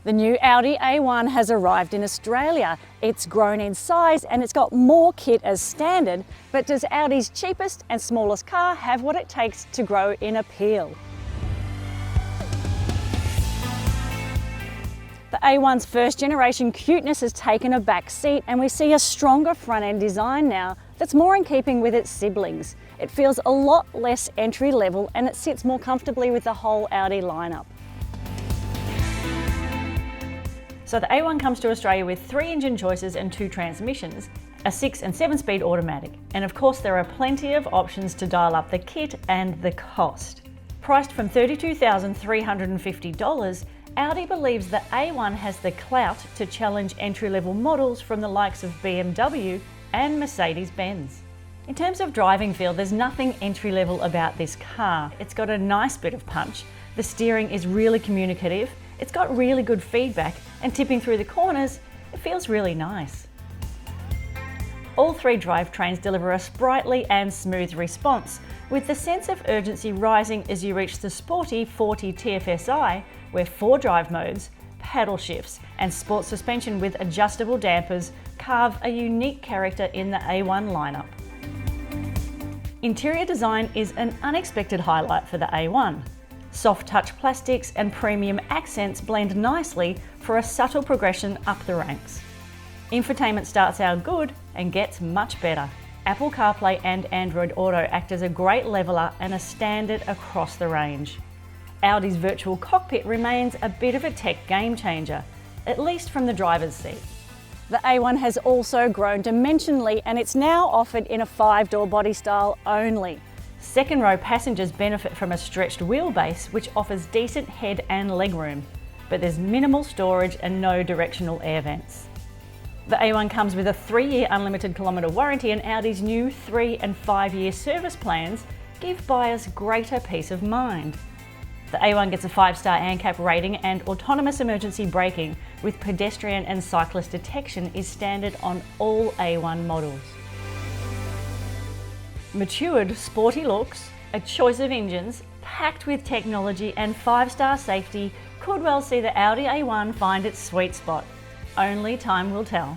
The new Audi A1 has arrived in Australia. It's grown in size and it's got more kit as standard, but does Audi's cheapest and smallest car have what it takes to grow in appeal? The A1's first generation cuteness has taken a back seat and we see a stronger front end design now that's more in keeping with its siblings. It feels a lot less entry level and it sits more comfortably with the whole Audi lineup. So the A1 comes to Australia with 3 engine choices and 2 transmissions, a 6 and 7-speed automatic. And of course there are plenty of options to dial up the kit and the cost. Priced from $32,350, Audi believes the A1 has the clout to challenge entry-level models from the likes of BMW and Mercedes-Benz. In terms of driving feel, there's nothing entry-level about this car. It's got a nice bit of punch, the steering is really communicative, it's got really good feedback, and tipping through the corners, it feels really nice. All 3 drivetrains deliver a sprightly and smooth response, with the sense of urgency rising as you reach the sporty 40 TFSI, where 4 drive modes, paddle shifts, and sport suspension with adjustable dampers carve a unique character in the A1 lineup. Interior design is an unexpected highlight for the A1. Soft touch plastics and premium accents blend nicely for a subtle progression up the ranks. Infotainment starts out good and gets much better. Apple CarPlay and Android Auto act as a great leveler and a standard across the range. Audi's virtual cockpit remains a bit of a tech game changer, at least from the driver's seat. The A1 has also grown dimensionally and it's now offered in a 5-door body style only. Second row passengers benefit from a stretched wheelbase which offers decent head and legroom, but there's minimal storage and no directional air vents. The A1 comes with a 3-year unlimited kilometre warranty and Audi's new 3- and 5-year service plans give buyers greater peace of mind. The A1 gets a 5-star ANCAP rating and autonomous emergency braking with pedestrian and cyclist detection is standard on all A1 models. Matured, sporty looks, a choice of engines, packed with technology and 5-star safety could well see the Audi A1 find its sweet spot. Only time will tell.